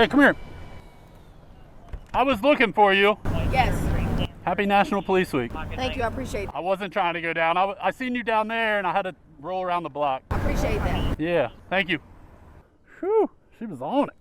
Hey, come here. I was looking for you. Yes. Happy National Police Week. Thank you. I appreciate it. I wasn't trying to go down. I seen you down there and I had to roll around the block. I appreciate that. Yeah, thank you. Whew, she was on it.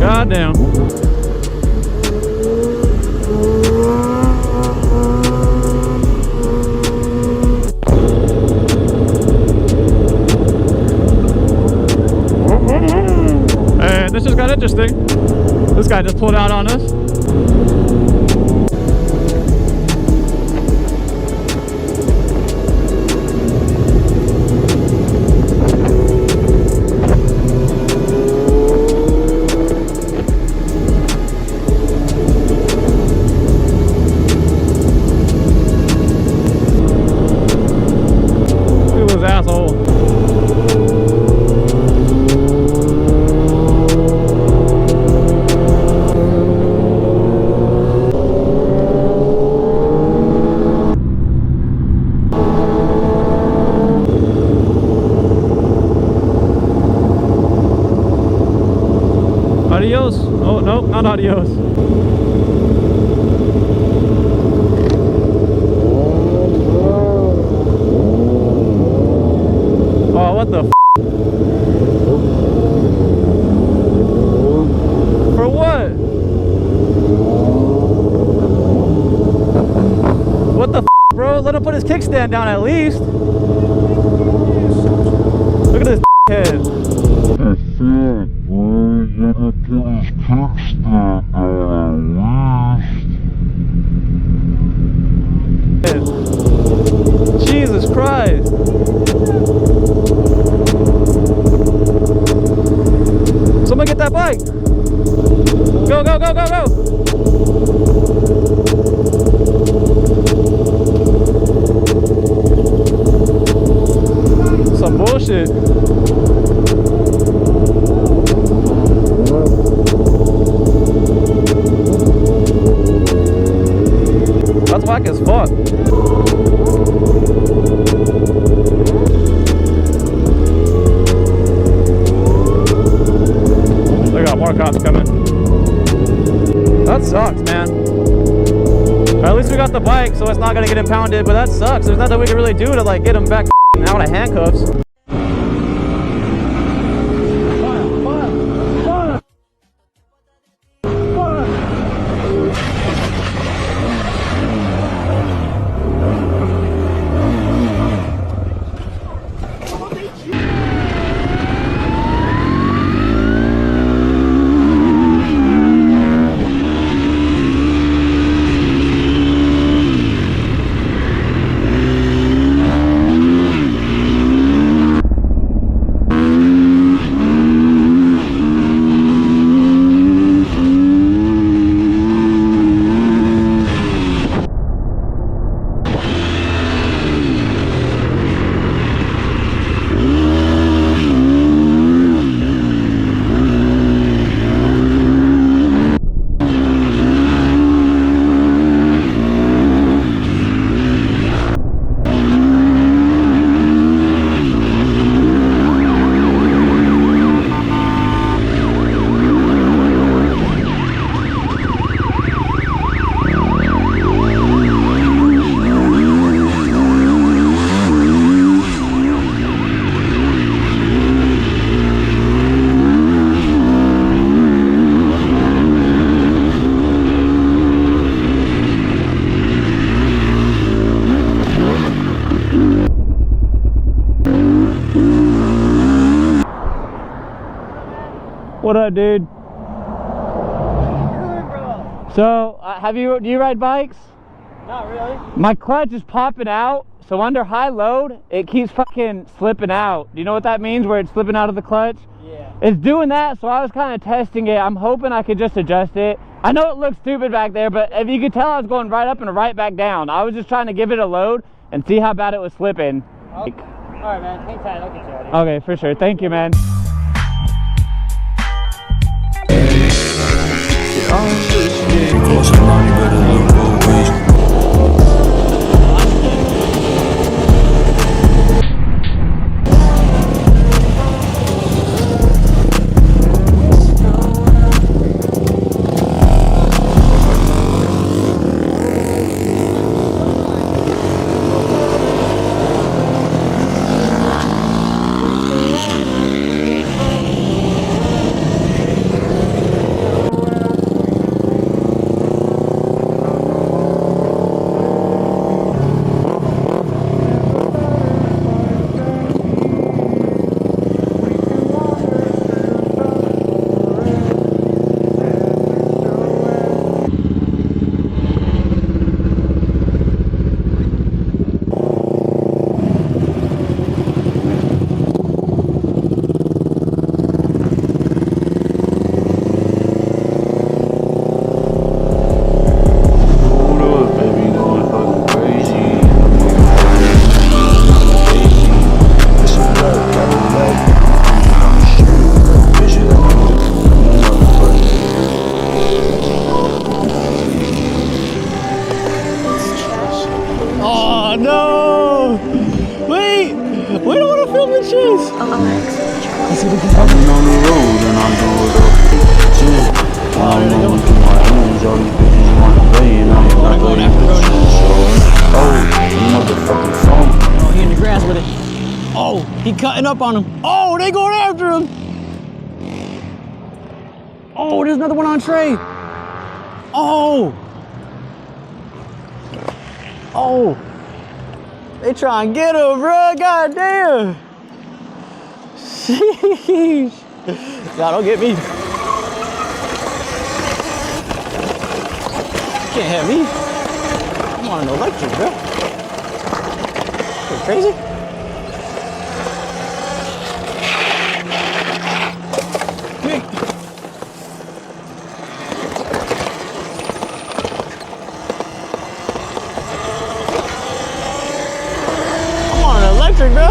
Goddamn. And this just got interesting. This guy just pulled out on us. Adios. Oh, no, not adios. Oh, what the f? For what? What the f, bro? Let him put his kickstand down at least. Look at this head. Jesus Christ. Someone get that bike. Go, go, go, go, go. Some bullshit. That's whack as fuck. They got more cops coming. That sucks, man. At least we got the bike, so it's not gonna get impounded, but that sucks. There's nothing we can really do to like get him back out of handcuffs. What up, dude? So, do you ride bikes? Not really. My clutch is popping out, so under high load, it keeps fucking slipping out. Do you know what that means, where it's slipping out of the clutch? Yeah. It's doing that, so I was kind of testing it. I'm hoping I could just adjust it. I know it looks stupid back there, but if you could tell, I was going right up and right back down. I was just trying to give it a load and see how bad it was slipping. Oh. All right, man. Hang tight. I'll get you out of here. Okay, for sure. Thank you, man. Oh no! Wait! We don't want to film the chase! Let's see if we can film it. On the road and I do it up. I'm going through my hands, all these bitches want to play and I'm not going after the motherfucking phone. Oh, he in the grass with it. Oh, he cutting up on him. Oh, they going after him! Oh, there's another one on Trey. Oh! Oh! They try and get him, bro. God damn! Sheesh! God, don't get me. You can't have me. I'm on an electric, bro. You crazy? I'm on an electric, bro.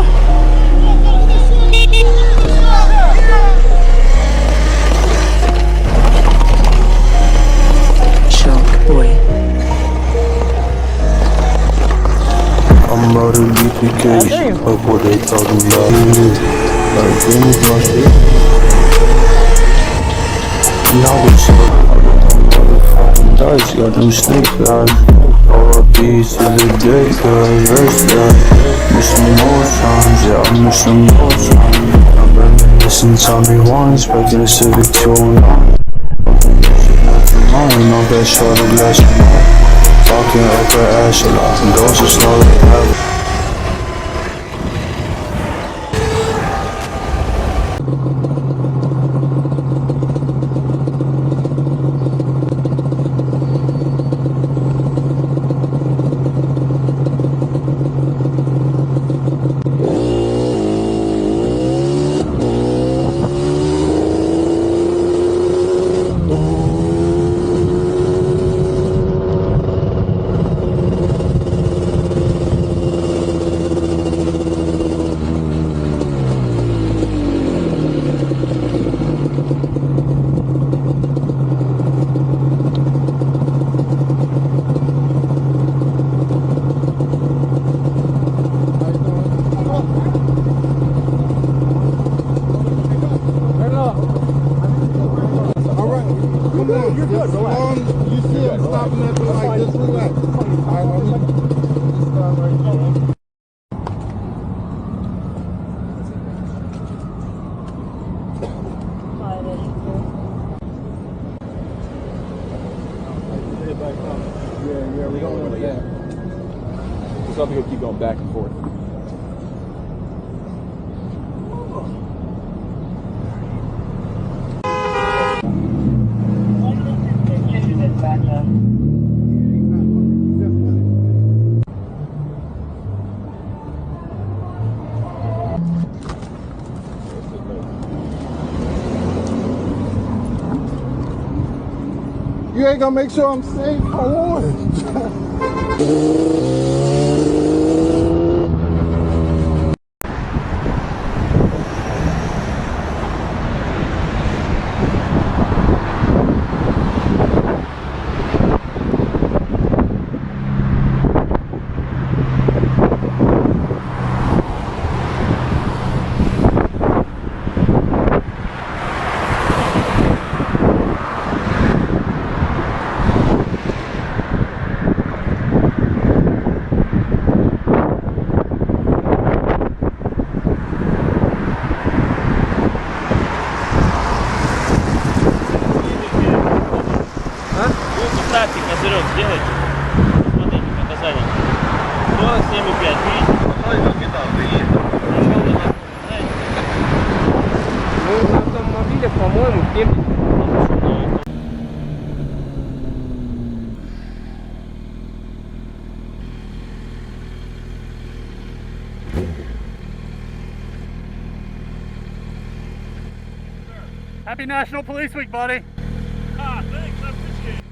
I'm about to beat BIKERS, like what they talking about. Like, finish my shit. Now what's up? I got them motherfucking dice, got them snake eyes. R.I.P. to the day, cause verse that. Missing more times, yeah, I'm missing more times. I've been missing time rewind, expecting a Civic 209. Mine, all that shot of glass and talking up her ass a lot, and those are slow to have. Yeah, we don't know that. So I'm gonna keep going back and forth. You You ain't gonna make sure I'm safe. Hold on. Практик, Козырек, сделайте. Смотрите, показания. 107,5, видите? Ну, на автомобилях, по-моему, 70. Happy National Police Week, buddy. Ah, thanks, I appreciate it.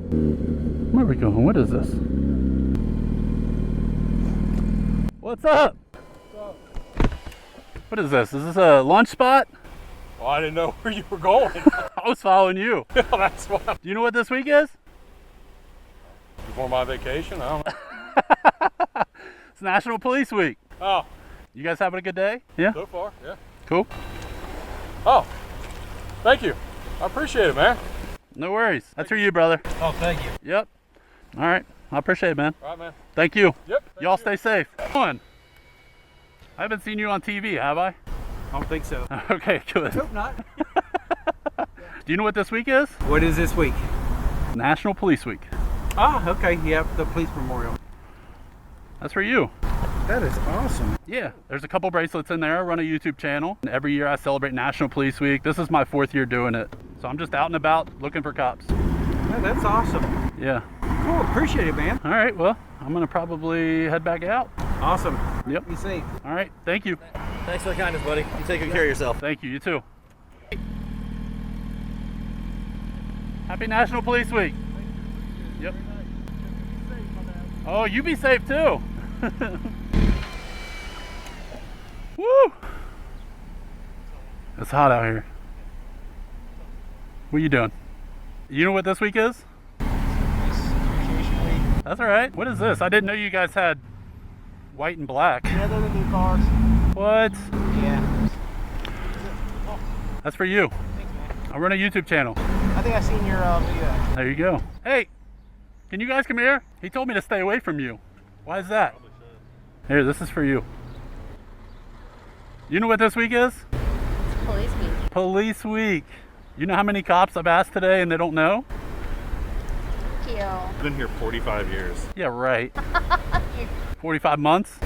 Where are we going? What is this? What's up? What is this? Is this a lunch spot? Well, I didn't know where you were going. I was following you. That's why. Do you know what this week is? Before my vacation, I don't know. It's National Police Week. Oh, You guys having a good day? Yeah? so far, yeah. Cool. Oh, thank you. I appreciate it, man. No worries. That's for you, brother. Oh, thank you. Yep. All right. I appreciate it, man. All right, man. Thank you. Yep. Y'all stay safe. Come on. I haven't seen you on TV, have I? I don't think so. Okay, good. Hope not. Do you know what this week is? What is this week? National Police Week. Ah, okay. Yep, the police memorial. That's for you. That is awesome. Yeah, there's a couple bracelets in there. I run a YouTube channel. And every year I celebrate National Police Week. This is my 4th year doing it. So I'm just out and about looking for cops. Yeah, that's awesome. Yeah. Cool. Appreciate it, man. All right, well, I'm going to probably head back out. Awesome. Yep. Be safe. All right, thank you. Thanks for the kindness, buddy. You take good care of yourself. Thank you, you too. Happy National Police Week. Yep. Oh, you be safe too. Woo! It's hot out here. What are you doing? You know what this week is? That's all right. What is this? I didn't know you guys had white and black. Yeah, they're the new cars. What? Yeah. That's for you. Thanks, man. I run a YouTube channel. I think I seen your video. There you go. Hey, can you guys come here? He told me to stay away from you. Why is that? Here, this is for you. You know what this week is? Police week. Police Week. You know how many cops I've asked today and they don't know? Cute. I've been here 45 years. Yeah, right. 45 months?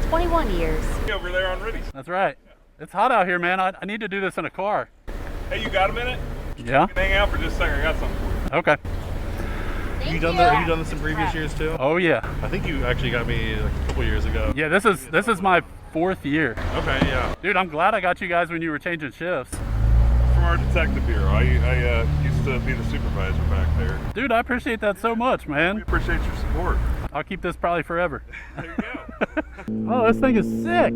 21 years. Over there on Riddy's. That's right. It's hot out here, man. I need to do this in a car. Hey, you got a minute? Yeah? You can hang out for just a second. I got something for you. Okay. Thank You done that? Have you done this in previous years too? Oh yeah. I think you actually got me like a couple years ago. Yeah, this is my 4th year. Okay, yeah. Dude, I'm glad I got you guys when you were changing shifts. From our detective bureau, I used to be the supervisor back there. Dude, I appreciate that so much, man. We appreciate your support. I'll keep this probably forever. There you go. Oh, this thing is sick.